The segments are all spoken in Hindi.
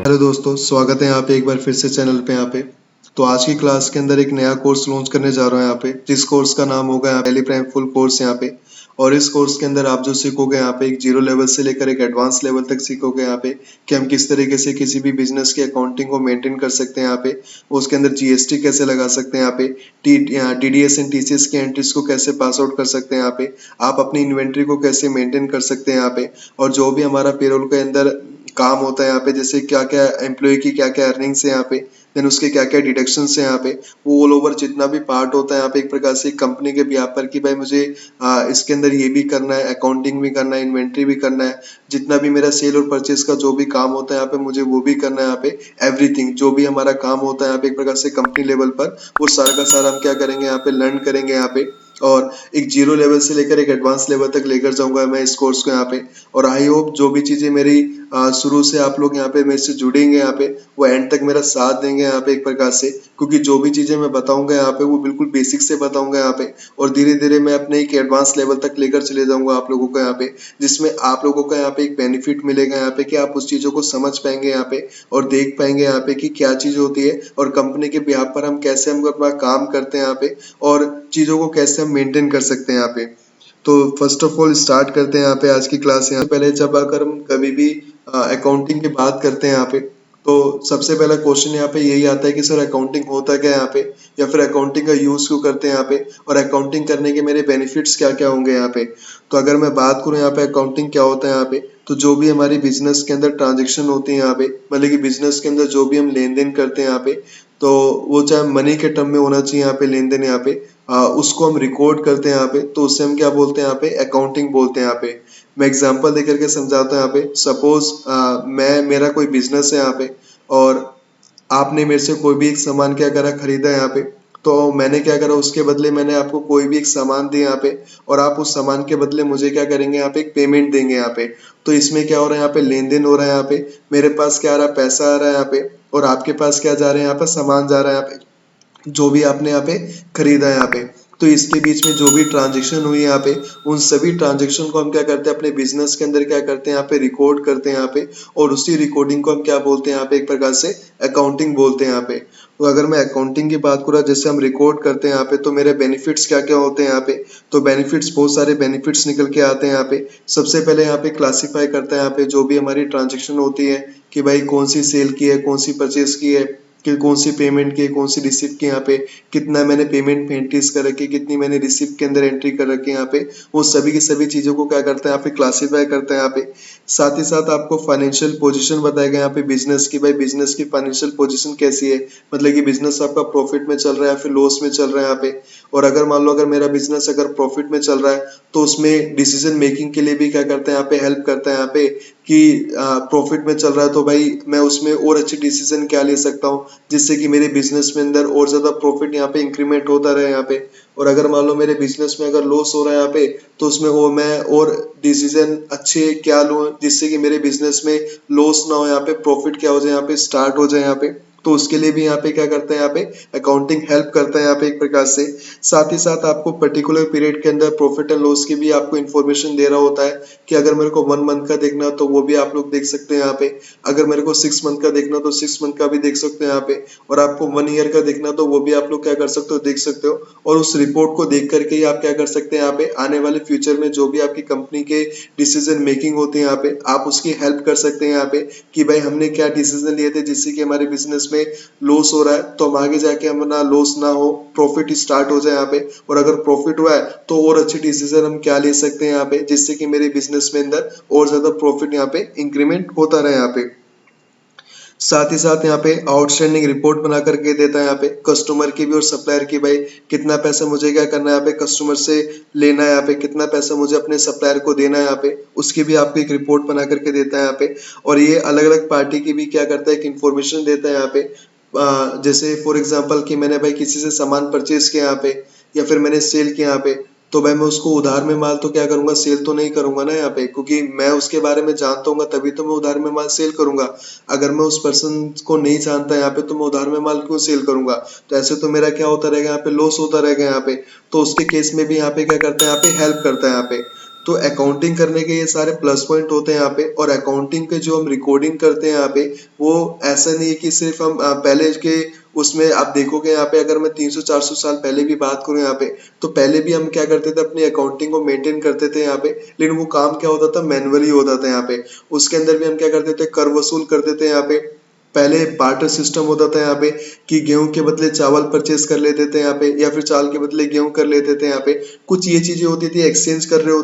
हेलो दोस्तों, स्वागत है यहाँ पे एक बार फिर से चैनल पे यहाँ पे। तो आज की क्लास के अंदर एक नया कोर्स लॉन्च करने जा रहा हूँ यहाँ पे, जिस कोर्स का नाम होगा टैली प्राइम फुल कोर्स यहाँ पे। और इस कोर्स के अंदर आप जो सीखोगे यहाँ पे एक जीरो लेवल से लेकर एक एडवांस लेवल तक सीखोगे यहाँ पे कि हम किस तरीके से किसी भी बिजनेस की अकाउंटिंग को मेंटेन कर सकते हैं यहाँ पे। उसके अंदर जीएसटी कैसे लगा सकते हैं यहाँ पे, टीडीएस एंड टीसीएस की एंट्रीज को कैसे पास आउट कर सकते हैं यहाँ पे, आप अपनी इन्वेंट्री को कैसे मेंटेन कर सकते हैं यहाँ पे, और जो भी हमारा पेरोल के अंदर काम होता है यहाँ पे, जैसे क्या क्या एम्प्लॉय की क्या क्या अर्निंग्स है यहाँ पे, देन उसके क्या क्या डिडक्शंस है यहाँ पे, वो ऑल ओवर जितना भी पार्ट होता है यहाँ पे एक प्रकार से कंपनी के बिहाफ पर कि भाई मुझे इसके अंदर ये भी करना है, अकाउंटिंग भी करना है, इन्वेंट्री भी करना है, जितना भी मेरा सेल और परचेज का जो भी काम होता है यहाँ पे मुझे वो भी करना है यहाँ पे। एवरीथिंग जो भी हमारा काम होता है यहाँ पे एक प्रकार से कंपनी लेवल पर, वो सारा का सारा हम क्या करेंगे यहाँ पे, लर्न करेंगे यहाँ पे। और एक जीरो लेवल से लेकर एक एडवांस लेवल तक लेकर जाऊंगा मैं इस कोर्स को यहाँ पे। और आई होप जो भी चीजें मेरी शुरू से आप लोग यहाँ पे मेरे से जुड़ेंगे यहाँ पे, वो एंड तक मेरा साथ देंगे यहाँ पे एक प्रकार से, क्योंकि जो भी चीजें मैं बताऊंगा यहाँ पे वो बिल्कुल बेसिक से बताऊंगा यहाँ पे, और धीरे धीरे मैं अपने एक एडवांस लेवल तक लेकर चले जाऊंगा आप लोगों को यहाँ पे, जिसमें आप लोगों का यहाँ पे एक बेनिफिट मिलेगा यहाँ पे कि आप उस चीजों को समझ पाएंगे यहाँ पे और देख पाएंगे यहाँ पे कि क्या चीज होती है, और कंपनी के बिहाफ पर हम कैसे हम अपना काम करते हैं यहाँ पे, और चीजों को कैसे हम मेंटेन कर सकते हैं यहाँ पे। तो फर्स्ट ऑफ ऑल स्टार्ट करते हैं यहाँ पे आज की क्लास। यहाँ पहले जब अगर हम कभी भी अकाउंटिंग की बात करते हैं यहाँ पे, तो सबसे पहला क्वेश्चन यहाँ पे यही आता है कि सर अकाउंटिंग होता क्या है यहाँ पे, या फिर अकाउंटिंग का यूज क्यों करते हैं यहाँ पे, और अकाउंटिंग करने के मेरे बेनिफिट्स क्या क्या होंगे यहाँ पे। तो अगर मैं बात करूँ यहाँ पे अकाउंटिंग क्या होता है यहाँ पे, तो जो भी हमारी बिजनेस के अंदर ट्रांजेक्शन होती है यहाँ पे, मतलब कि बिजनेस के अंदर जो भी हम लेन देन करते हैं यहाँ पे, तो वो चाहे मनी के टर्म में होना चाहिए यहाँ पे, लेन देन यहाँ पे उसको हम रिकॉर्ड करते हैं यहाँ पे, तो उससे हम क्या बोलते हैं यहाँ पे, अकाउंटिंग बोलते हैं यहाँ पे। मैं एग्जांपल दे करके समझाता हूँ यहाँ पे। सपोज मैं मेरा कोई बिजनेस है यहाँ पे, और आपने मेरे से कोई भी एक सामान क्या करा, खरीदा यहाँ पे, तो मैंने क्या करा, उसके बदले मैंने आपको कोई भी एक सामान दिया यहाँ पे, और आप उस सामान के बदले मुझे क्या करेंगे यहाँ पे, एक पेमेंट देंगे यहाँ पे। तो इसमें क्या हो रहा है यहाँ पे, लेन देन हो रहा है यहाँ पे, मेरे पास क्या आ रहा है, पैसा आ रहा है यहाँ पे, और आपके पास क्या जा रहा है यहाँ पे, सामान जा रहा है यहाँ पे, जो भी आपने यहाँ पे खरीदा है यहाँ पे। तो इसके बीच में जो भी ट्रांजेक्शन हुई यहाँ पे, उन सभी ट्रांजेक्शन को हम क्या करते हैं, अपने बिजनेस के अंदर क्या करते हैं यहाँ पे, रिकॉर्ड करते हैं यहाँ पे, और उसी रिकॉर्डिंग को हम क्या बोलते हैं यहाँ पे, एक प्रकार से अकाउंटिंग बोलते हैं यहाँ पे। तो अगर मैं अकाउंटिंग की बात करूँ, जैसे हम रिकॉर्ड करते हैं यहाँ पे, तो मेरे बेनिफिट्स क्या क्या होते हैं यहाँ पे। तो बेनिफिट्स, बहुत सारे बेनिफिट्स निकल के आते हैं यहाँ पे। सबसे पहले यहाँ पे क्लासीफाई करता है यहाँ पे जो भी हमारी ट्रांजेक्शन होती है, कि भाई कौन सी सेल की है, कौन सी परचेज की है, कि कौन सी पेमेंट की है, कौन सी रिसिप्ट की यहाँ पे, कितना मैंने पेमेंट में एंट्रीज कर रखी है, कितनी मैंने रिसिप्ट के अंदर एंट्री कर रखी है यहाँ पे, वो सभी की सभी चीजों को क्या करता है यहाँ पे, क्लासीफाई करता है यहाँ पे। साथ ही साथ आपको फाइनेंशियल पोजीशन बताएगा यहाँ पे बिजनेस की, भाई बिजनेस की फाइनेंशियल पोजीशन कैसी है, मतलब कि बिजनेस आपका प्रॉफिट में चल रहा है या फिर लॉस में चल रहा है यहाँ पे। और अगर मान लो अगर मेरा बिजनेस अगर प्रॉफिट में चल रहा है, तो उसमें डिसीजन मेकिंग के लिए भी क्या करता है यहाँ पे, हेल्प करता है यहाँ पे, कि प्रॉफिट में चल रहा है तो भाई मैं उसमें और अच्छी डिसीजन क्या ले सकता हूँ, जिससे कि मेरे बिजनेस में अंदर और ज्यादा प्रॉफिट यहाँ पे इंक्रीमेंट होता रहे यहाँ पे। और अगर मान लो मेरे बिजनेस में अगर लॉस हो रहा है यहाँ पे, तो उसमें वो मैं और डिसीजन अच्छे क्या लूँ, जिससे कि मेरे बिजनेस में लॉस ना हो यहाँ पे, प्रॉफिट क्या हो जाए यहाँ पे, स्टार्ट हो जाए यहाँ पे। तो उसके लिए भी यहाँ पे क्या करता है, यहाँ पे अकाउंटिंग हेल्प करता है यहाँ पे एक प्रकार से। साथ ही साथ आपको पर्टिकुलर पीरियड के अंदर प्रॉफिट एंड लॉस की भी आपको इन्फॉर्मेशन दे रहा होता है, कि अगर मेरे को 1 मंथ का देखना तो वो भी आप लोग देख सकते हैं यहाँ पे, अगर मेरे को 6 मंथ का देखना तो 6 मंथ का भी देख सकते हैं यहाँ पे, और आपको 1 ईयर का देखना तो वो भी आप लोग क्या कर सकते हो, देख सकते हो। और उस रिपोर्ट को देख करके ही आप क्या कर सकते हैं यहाँ पे, आने वाले फ्यूचर में जो भी आपकी कंपनी के डिसीजन मेकिंग होती है यहाँ पे, आप उसकी हेल्प कर सकते हैं यहाँ पे, कि भाई हमने क्या डिसीजन लिए थे जिससे कि हमारे बिजनेस में लॉस हो रहा है, तो हम आगे जाके हमारा लॉस ना हो, प्रॉफिट स्टार्ट हो जाए यहाँ पे। और अगर प्रॉफिट हुआ है तो और अच्छे डिसीजन हम क्या ले सकते हैं यहाँ पे, जिससे कि मेरे बिजनेस में अंदर और ज्यादा प्रॉफिट यहाँ पे इंक्रीमेंट होता रहे यहाँ पे। साथ ही साथ यहाँ पे आउटस्टैंडिंग रिपोर्ट बना करके देता है यहाँ पे, कस्टमर की भी और सप्लायर की, भाई कितना पैसा मुझे क्या करना है यहाँ पे, कस्टमर से लेना है यहाँ पे, कितना पैसा मुझे अपने सप्लायर को देना है यहाँ पे, उसकी भी आपको एक रिपोर्ट बना करके देता है यहाँ पे। और ये अलग अलग पार्टी की भी क्या करता है, एक इन्फॉर्मेशन देता है यहाँ पे। जैसे फॉर एग्जांपल कि मैंने भाई किसी से सामान परचेज किया यहाँ पे, या फिर मैंने सेल किया यहाँ पे, तो भाई मैं उसको उधार में माल तो क्या करूंगा, सेल तो नहीं करूंगा ना यहाँ पे, क्योंकि मैं उसके बारे में जानता हूँ तभी तो मैं उधार में माल सेल करूंगा। अगर मैं उस पर्सन को नहीं जानता यहाँ पे, तो मैं उधार में माल क्यों सेल करूंगा, तो ऐसे तो मेरा क्या होता रहेगा यहाँ पे, लॉस होता रहेगा यहाँ पे। तो उसके केस में भी यहाँ पे क्या करता है, यहाँ पे हेल्प करता है यहाँ पे। तो अकाउंटिंग करने के ये सारे प्लस पॉइंट होते हैं यहाँ पे। और अकाउंटिंग के जो हम रिकॉर्डिंग करते हैं यहाँ पे, वो ऐसा नहीं है कि सिर्फ हम पहले के उसमें आप देखोगे यहाँ पे, अगर मैं 300-400 साल पहले भी बात करूँ यहाँ पे, तो पहले भी हम क्या करते थे, अपनी अकाउंटिंग को मेंटेन करते थे यहाँ पे। लेकिन वो काम क्या होता था, मैनुअली होता था यहाँ पे। उसके अंदर भी हम क्या करते थे, कर वसूल करते थे यहाँ पे। पहले बार्टर सिस्टम होता था यहाँ पे, कि गेहूं के बदले चावल परचेज कर लेते थे यहाँ पे, या फिर चावल के बदले गेहूं कर लेते थे यहाँ पे। कुछ ये चीजें होती थी, एक्सचेंज कर रहे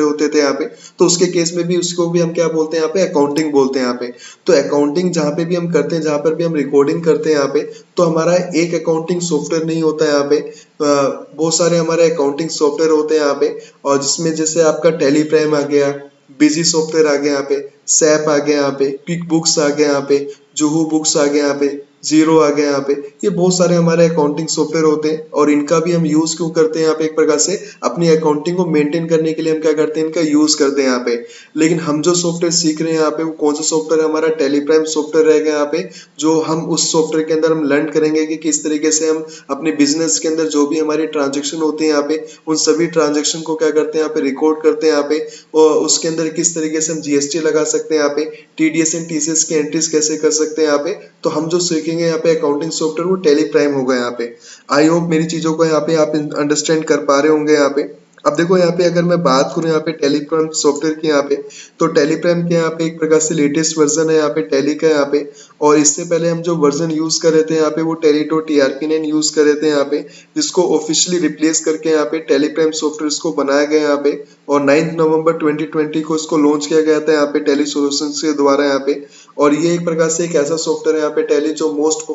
होते थे यहाँ पे। तो उसके केस में भी उसको भी हम क्या बोलते हैं यहाँ पे, अकाउंटिंग बोलते हैं यहाँ पे। तो अकाउंटिंग जहाँ पे भी हम करते हैं, जहाँ पर भी हम रिकॉर्डिंग करते हैं यहाँ पे, तो हमारा एक अकाउंटिंग सॉफ्टवेयर नहीं होता है यहाँ पे। बहुत सारे हमारे अकाउंटिंग सॉफ्टवेयर होते हैं यहाँ पे। और जिसमें जैसे आपका टैली प्राइम आ गया, बिजी सॉफ्टवेयर आ गया यहाँ पे, सैप आ गया यहाँ पे, क्विक बुक्स आ गया यहाँ पे, जुहू बुक्स आ गया यहाँ पे, जीरो आ गया यहाँ पे। ये बहुत सारे हमारे अकाउंटिंग सॉफ्टवेयर होते हैं, और इनका भी हम यूज क्यों करते हैं यहाँ पे, एक प्रकार से अपनी अकाउंटिंग को मेंटेन करने के लिए हम क्या करते हैं, इनका यूज करते हैं यहाँ पे। लेकिन हम जो सॉफ्टवेयर सीख रहे हैं यहाँ पे, वो कौन सा सॉफ्टवेयर है, हमारा टेलीप्राइम सॉफ्टवेयर रहेगा यहाँ पे। जो हम उस सॉफ्टवेयर के अंदर हम लर्न करेंगे कि किस तरीके से हम अपने बिजनेस के अंदर जो भी हमारी ट्रांजेक्शन होती है यहाँ पे, उन सभी ट्रांजेक्शन को क्या करते हैं यहाँ पे, रिकॉर्ड करते हैं यहाँ पे। और उसके अंदर किस तरीके से हम जीएसटी लगा सकते हैं यहाँ पे, टीडीएस एंड टीसीएस की एंट्रीज कैसे कर सकते हैं यहाँ पे। तो हम जो सीखेंगे यहाँ पे अकाउंटिंग सॉफ्टवेयर, वो टेली प्राइम होगा यहाँ पे। आई होप मेरी चीजों को यहाँ पे आप अंडरस्टैंड कर पा रहे होंगे यहाँ पे। अब देखो यहाँ पे, अगर मैं बात करूँ यहाँ पे टेलीप्राइम सॉफ्टवेयर की यहाँ पे, तो टेलीप्राइम के यहाँ पे एक प्रकार से लेटेस्ट वर्जन है यहाँ पे टैली का यहाँ पे। और इससे पहले हम जो वर्जन यूज कर रहे थे यहाँ पे, वो टेलीटो TRP9 यूज कर रहे थे यहाँ पे, जिसको ऑफिशियली रिप्लेस करके यहाँ पे टेलीप्राइम सॉफ्टवेयर इसको बनाया गया यहाँ पे। और 9 नवंबर 2020 को इसको लॉन्च किया गया था यहाँ पे टेली सॉल्यूशंस के द्वारा यहाँ पे। और ये एक प्रकार से एक ऐसा सॉफ्टवेयर है यहाँ पे टैली, जो मोस्ट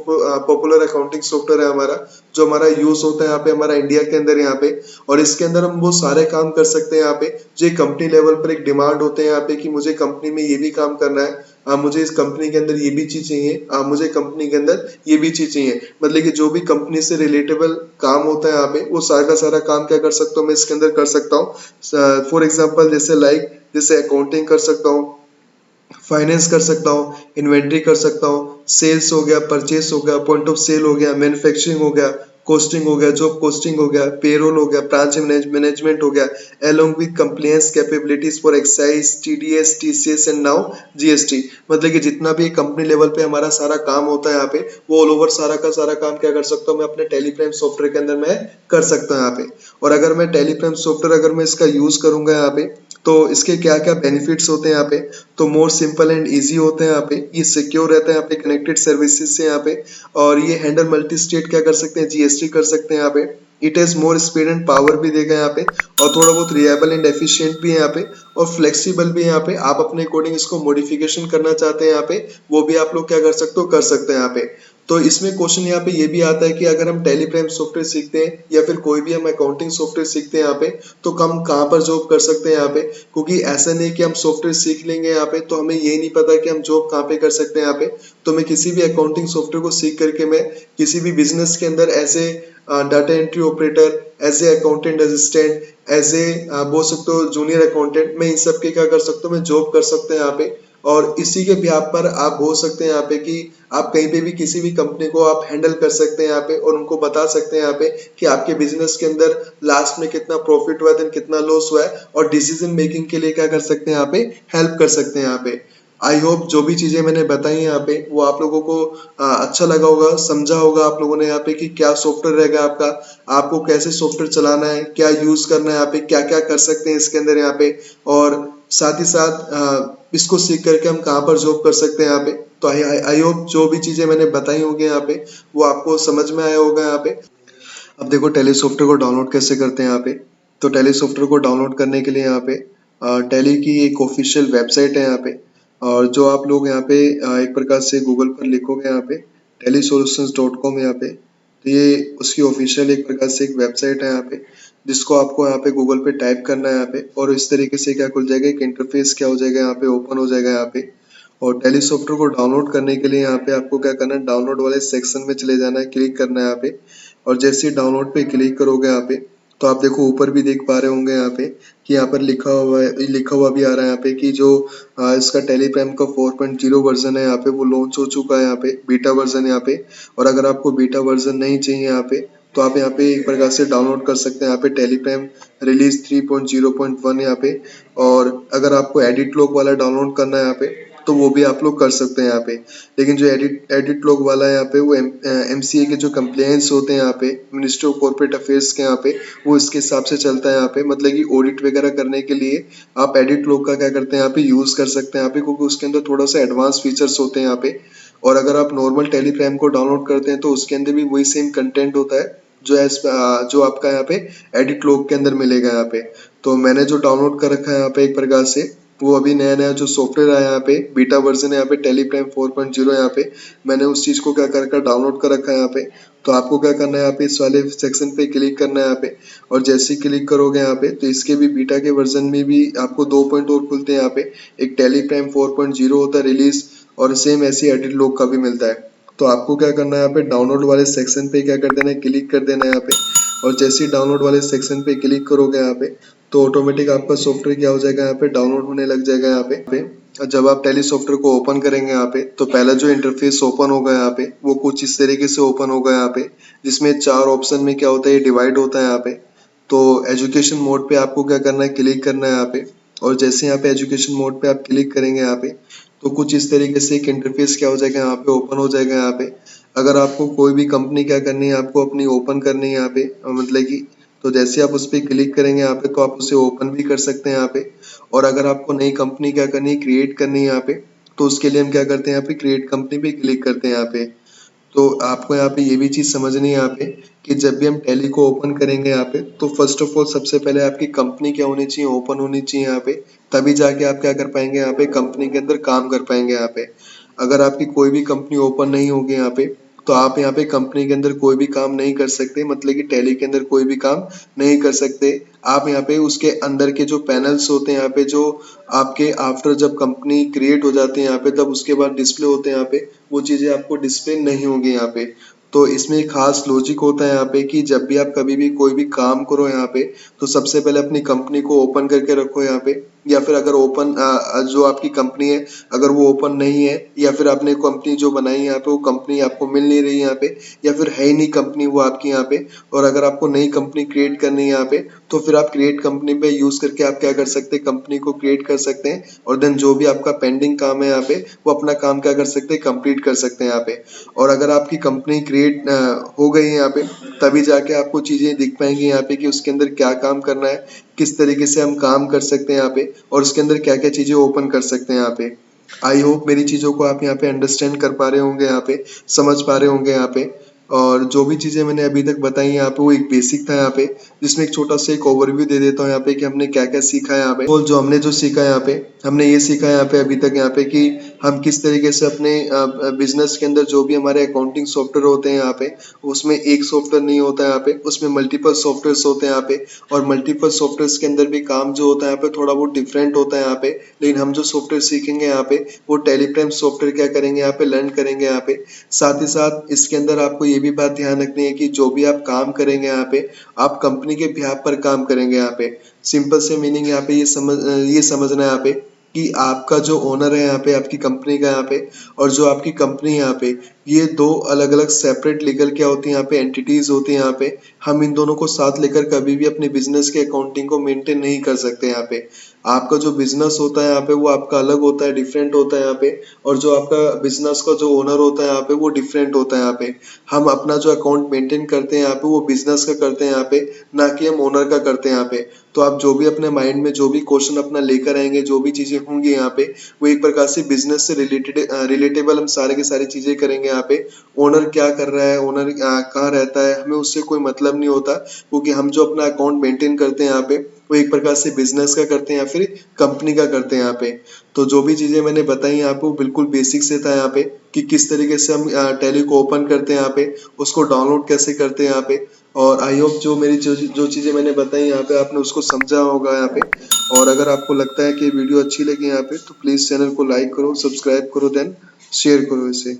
पॉपुलर अकाउंटिंग सॉफ्टवेयर है हमारा, जो हमारा यूज होता है यहाँ पे हमारा इंडिया के अंदर यहाँ पे। और इसके अंदर हम वो सारे काम कर सकते हैं यहाँ पे, जो कंपनी लेवल पर एक डिमांड होते हैं यहाँ पे, कि मुझे कंपनी में ये भी काम करना है, मुझे इस कंपनी के अंदर ये भी चीज चाहिए, मुझे कंपनी के अंदर ये भी चीज चाहिए। मतलब कि जो भी कंपनी से रिलेटेबल काम होता है यहाँ पे, वो सारा का सारा काम क्या कर सकता हूँ, मैं इसके अंदर कर सकता हूँ। फॉर एग्जाम्पल जैसे अकाउंटिंग कर सकता हूँ, फाइनेंस कर सकता हूँ, इन्वेंट्री कर सकता हूँ, सेल्स हो गया, परचेस हो गया, पॉइंट ऑफ सेल हो गया, मैन्युफैक्चरिंग हो गया, कॉस्टिंग हो गया, जॉब कॉस्टिंग हो गया, पेरोल हो गया, ब्रांच मैनेजमेंट हो गया, along with compliance capabilities for excise, TDS, TCS and now GST। मतलब कि जितना भी कंपनी लेवल पे हमारा सारा काम होता है यहाँ पे, वो ऑल ओवर सारा का सारा काम क्या कर सकता हूँ, मैं अपने टेलीप्राइम सॉफ्टवेयर के अंदर मैं कर सकता हूँ यहाँ पे। और अगर मैं टेलीप्राइम सॉफ्टवेयर अगर मैं इसका यूज करूंगा यहाँ पे, तो इसके क्या क्या बेनिफिट्स होते हैं यहाँ पे। तो मोर सिंपल एंड इजी होते हैं यहाँ पे, ये सिक्योर रहता है यहाँ पे कनेक्टेड सर्विसेज से यहाँ पे। और ये हैंडल मल्टी स्टेट क्या कर सकते हैं, जीएसटी कर सकते हैं यहाँ पे। It has more speed and power भी देगा यहाँ पे, और थोड़ा बहुत रिलायबल एंड एफिशिएंट भी है यहाँ पे, और फ्लेक्सिबल भी है यहाँ पे। आप अपने अकॉर्डिंग इसको मॉडिफिकेशन करना चाहते हैं यहाँ पे, वो भी आप लोग क्या कर सकते हो, कर सकते हैं यहाँ पे। तो इसमें क्वेश्चन यहाँ पे ये भी आता है कि अगर हम टेलीप्राइम सॉफ्टवेयर सीखते हैं, या फिर कोई भी हम अकाउंटिंग सॉफ्टवेयर सीखते हैं यहाँ पे, तो हम कहाँ पर जॉब कर सकते हैं यहाँ पे। क्योंकि ऐसा नहीं कि हम सॉफ्टवेयर सीख लेंगे यहाँ पे, तो हमें ये नहीं पता कि हम जॉब कहाँ पे कर सकते हैं यहाँ पे। तो मैं किसी भी अकाउंटिंग सॉफ्टवेयर को सीख करके मैं किसी भी बिजनेस के अंदर as a data entry operator, as a accountant assistant, as a बोल सकते हो जूनियर अकाउंटेंट, मैं इन सब के क्या कर सकता हूँ, मैं जॉब कर सकते हैं यहाँ पे। और इसी के ब्याह पर आप बोल सकते हैं यहाँ पे कि आप कहीं पे भी किसी भी कंपनी को आप हैंडल कर सकते हैं यहाँ पे, और उनको बता सकते हैं यहाँ पे कि आपके बिजनेस के अंदर लास्ट में कितना प्रॉफिट हुआ है, कितना लॉस हुआ है, और डिसीजन मेकिंग के लिए क्या कर सकते हैं यहाँ पे, हेल्प कर सकते हैं यहाँ पे। आई होप जो भी चीजें मैंने बताई यहाँ पे, वो आप लोगों को अच्छा लगा होगा, समझा होगा आप लोगों ने यहाँ पे कि क्या सॉफ्टवेयर रहेगा आपका, आपको कैसे सॉफ्टवेयर चलाना है, क्या यूज करना है यहाँ पे, क्या क्या कर सकते हैं इसके अंदर यहाँ पे। और साथ ही साथ इसको सीख करके हम कहाँ पर जॉब कर सकते हैं यहाँ पे। तो आई होप जो भी चीजें मैंने बताई होंगी यहाँ पे, वो आपको समझ में आया होगा यहाँ पे। अब देखो टैली सॉफ्टवेयर को डाउनलोड कैसे करते हैं यहाँ पे। तो टैली सॉफ्टवेयर को डाउनलोड करने के लिए यहाँ पे टैली की एक ऑफिशियल वेबसाइट है यहाँ पे, और जो आप लोग यहाँ पे एक प्रकार से गूगल पर लिखोगे यहाँ पे tellysolutions.com यहाँ पे, तो ये उसकी ऑफिशियल एक प्रकार से एक वेबसाइट है यहाँ पे, जिसको आपको यहाँ पे गूगल पे टाइप करना है यहाँ पे, और इस तरीके से क्या खुल जाएगा, एक इंटरफेस क्या हो जाएगा यहाँ पे, ओपन हो जाएगा यहाँ पे। और टैली सॉफ्टवेयर को डाउनलोड करने के लिए यहाँ पे आपको क्या करना है, डाउनलोड वाले सेक्शन में चले जाना है, क्लिक करना है यहाँ पे। और जैसे ही डाउनलोड पे क्लिक करोगे यहाँ पे, तो आप देखो ऊपर भी देख पा रहे होंगे यहाँ पे कि यहाँ पर लिखा हुआ भी आ रहा है यहाँ पे कि जो इसका टेलीप्राइम का 4.0 वर्जन है यहाँ पे, वो लॉन्च हो चुका है यहाँ पे, बीटा वर्जन यहाँ पे। और अगर आपको बीटा वर्जन नहीं चाहिए यहाँ पे, तो आप यहाँ पे एक प्रकार से डाउनलोड कर सकते हैं यहाँ पे टेलीप्राइम रिलीज 3.0.1 यहाँ पे। और अगर आपको एडिट लॉग वाला डाउनलोड करना है यहाँ पे तो वो भी आप लोग कर सकते हैं यहाँ पे। लेकिन जो एडिट लॉग वाला है यहाँ पे वो MCA के जो कंप्लेंट्स होते हैं यहाँ पे मिनिस्ट्री ऑफ कॉर्पोरेट अफेयर्स के यहाँ पे वो इसके हिसाब से चलता है यहाँ पे। मतलब कि ऑडिट वगैरह करने के लिए आप एडिट लॉग का क्या करते हैं यहाँ पे यूज कर सकते हैं यहाँ पे, क्योंकि उसके अंदर थोड़ा सा एडवांस फीचर्स होते हैं यहाँ पे। और अगर आप नॉर्मल टेलीप्राइम को डाउनलोड करते हैं तो उसके अंदर भी वही सेम कंटेंट होता है जो आपका यहाँ पे एडिट लॉग के अंदर मिलेगा यहाँ पे। तो मैंने जो डाउनलोड कर रखा है यहाँ पे एक प्रकार से वो अभी नया नया जो सॉफ्टवेयर आया यहाँ पे बीटा वर्जन है यहाँ पे टेलीप्राइम 4.0 यहाँ पे मैंने उस चीज को क्या कर डाउनलोड कर रखा है यहाँ पे। तो आपको क्या करना है यहाँ पे इस वाले सेक्शन पे क्लिक करना है यहाँ पे। और जैसे ही क्लिक करोगे यहाँ पे तो इसके भी बीटा के वर्जन में भी आपको 2 पॉइंट और खुलते हैं यहाँ पे। एक टेलीप्राइम 4.0 होता है रिलीज और सेम ऐसी एडिट लॉग का भी मिलता है। तो आपको क्या करना है यहाँ पे डाउनलोड वाले सेक्शन पे क्या कर देना है, क्लिक कर देना है यहाँ पे। और जैसे ही डाउनलोड वाले सेक्शन पे क्लिक करोगे यहाँ पे तो ऑटोमेटिक आपका सॉफ्टवेयर क्या हो जाएगा यहाँ पे डाउनलोड होने लग जाएगा यहाँ पे। जब आप टेली सॉफ्टवेयर को ओपन करेंगे यहाँ पे तो पहला जो इंटरफेस ओपन होगा यहाँ पे वो कुछ इस तरीके से ओपन होगा यहाँ पे, जिसमें 4 ऑप्शन में क्या होता है, ये डिवाइड होता है यहाँ पे। तो एजुकेशन मोड पे आपको क्या करना है, क्लिक करना है यहाँ पे। और जैसे यहाँ पे एजुकेशन मोड पे आप क्लिक करेंगे यहाँ पे तो कुछ इस तरीके से एक इंटरफेस क्या हो जाएगा यहाँ पे ओपन हो जाएगा यहाँ पे। अगर आपको कोई भी कंपनी क्या करनी है, आपको अपनी ओपन करनी है यहाँ पे मतलब कि तो जैसे आप उस पर क्लिक करेंगे यहाँ पे तो आप उसे ओपन भी कर सकते हैं यहाँ पे। और अगर आपको नई कंपनी क्या करनी है, क्रिएट करनी है यहाँ पे तो उसके लिए हम क्या करते हैं यहाँ पे क्रिएट कंपनी पे क्लिक करते हैं यहाँ पे। तो आपको यहाँ पे ये भी चीज समझनी है यहाँ पे कि जब भी हम टैली को ओपन करेंगे यहाँ पे तो फर्स्ट ऑफ ऑल सबसे पहले आपकी कंपनी क्या होनी चाहिए, ओपन होनी चाहिए यहाँ पे। तभी जाके आप क्या कर पाएंगे यहाँ पे कंपनी के अंदर काम कर पाएंगे यहाँ पे। अगर आपकी कोई भी कंपनी ओपन नहीं होगी यहाँ पे तो आप यहाँ पे कंपनी के अंदर कोई भी काम नहीं कर सकते, मतलब कि टैली के अंदर कोई भी काम नहीं कर सकते। आप यहाँ पे उसके अंदर के जो पैनल्स होते हैं यहाँ पे जो आपके आफ्टर जब कंपनी क्रिएट हो जाती है यहाँ पे तब उसके बाद डिस्प्ले होते हैं यहाँ पे, वो चीजें आपको डिस्प्ले नहीं होगी यहाँ पे। तो इसमें एक खास लॉजिक होता है यहाँ पे कि जब भी आप कभी भी कोई भी काम करो यहाँ पे तो सबसे पहले अपनी कंपनी को ओपन करके रखो यहाँ पे। या फिर अगर ओपन जो आपकी कंपनी है अगर वो ओपन नहीं है या फिर आपने कंपनी जो बनाई है यहाँ पे वो कंपनी आपको मिल नहीं रही यहाँ पे या फिर है ही नहीं कंपनी वो आपकी यहाँ पे, और अगर आपको नई कंपनी क्रिएट करनी है यहाँ पे तो फिर आप क्रिएट कंपनी पे यूज करके आप क्या कर सकते हैं, कंपनी को क्रिएट कर सकते हैं। और देन जो भी आपका पेंडिंग काम है यहाँ पे वो अपना काम क्या कर सकते हैं, कंप्लीट कर सकते हैं यहाँ पे। और अगर आपकी कंपनी क्रिएट हो गई है यहाँ पे तभी जाके आपको चीजें दिख पाएंगी यहाँ पे कि उसके अंदर क्या काम करना है, किस तरीके से हम काम कर सकते हैं यहाँ पे और उसके अंदर क्या क्या चीजें ओपन कर सकते हैं यहाँ पे। आई होप मेरी चीजों को आप यहाँ पे अंडरस्टैंड कर पा रहे होंगे, यहाँ पे समझ पा रहे होंगे यहाँ पे। और जो भी चीजें मैंने अभी तक बताई यहाँ पे वो एक बेसिक था यहाँ पे, जिसमें एक छोटा सा एक ओवरव्यू दे देता हूँ यहाँ पे कि हमने क्या क्या सीखा है यहाँ पे। और जो हमने जो सीखा है यहाँ पे हमने ये सीखा है यहाँ पे अभी तक यहाँ पे कि हम किस तरीके से अपने बिजनेस के अंदर जो भी हमारे अकाउंटिंग सॉफ्टवेयर होते हैं यहाँ पे उसमें एक सॉफ्टवेयर नहीं होता है यहाँ पे, उसमें मल्टीपल सॉफ्टवेयर होते हैं यहाँ पे। और मल्टीपल सॉफ्टवेयर के अंदर भी काम जो होता है यहाँ पे थोड़ा बहुत डिफरेंट होता है यहाँ पे। लेकिन हम जो सॉफ्टवेयर सीखेंगे यहाँ पे वो टेलीप्राइम सॉफ्टवेयर क्या करेंगे यहाँ पे लर्न करेंगे यहाँ पे। साथ ही साथ इसके अंदर आपको ये भी बात ध्यान रखनी है कि जो भी आप काम करेंगे यहाँ पे आप कंपनी के बिहाफ पर काम करेंगे यहाँ पे। सिंपल से मीनिंग यहाँ पे ये समझना है यहाँ पे कि आपका जो ओनर है यहाँ पे आपकी कंपनी का यहाँ पे और जो आपकी कंपनी है यहाँ पे ये दो अलग अलग सेपरेट लीगल क्या होती है यहाँ पे एंटिटीज होती है यहाँ पे। हम इन दोनों को साथ लेकर कभी भी अपने बिजनेस के अकाउंटिंग को मेंटेन नहीं कर सकते यहाँ पे। आपका जो बिजनेस होता है यहाँ पे वो आपका अलग होता है, डिफरेंट होता है यहाँ पे। और जो आपका बिजनेस का जो ओनर होता है यहाँ पे वो डिफरेंट होता है यहाँ पे। हम अपना जो अकाउंट मेंटेन करते हैं यहाँ पे वो बिजनेस का करते हैं यहाँ पे, ना कि हम ओनर का करते हैं यहाँ पे। तो आप जो भी अपने माइंड में जो भी क्वेश्चन अपना लेकर आएंगे, जो भी चीजें होंगी यहाँ पे वो एक प्रकार से बिजनेस से रिलेटेबल हम सारे की सारी चीजें करेंगे यहाँ पे। ओनर क्या कर रहा है, ओनर कहाँ रहता है, हमें उससे कोई मतलब नहीं होता, क्योंकि हम जो अपना अकाउंट मेंटेन करते हैं यहाँ पे वो एक प्रकार से बिजनेस का करते हैं या फिर कंपनी का करते हैं यहाँ पे। तो जो भी चीजें मैंने बताई यहाँ पे वो बिल्कुल बेसिक से था यहाँ पे कि किस तरीके से हम टैली को ओपन करते हैं यहाँ पे, उसको डाउनलोड कैसे करते हैं यहाँ पे। और आई होप जो मेरी जो चीजें मैंने बताई यहाँ पे आपने उसको समझा होगा यहाँ पे। और अगर आपको लगता है कि वीडियो अच्छी लगी यहाँ पे तो प्लीज चैनल को लाइक करो, सब्सक्राइब करो, देन शेयर करो इसे।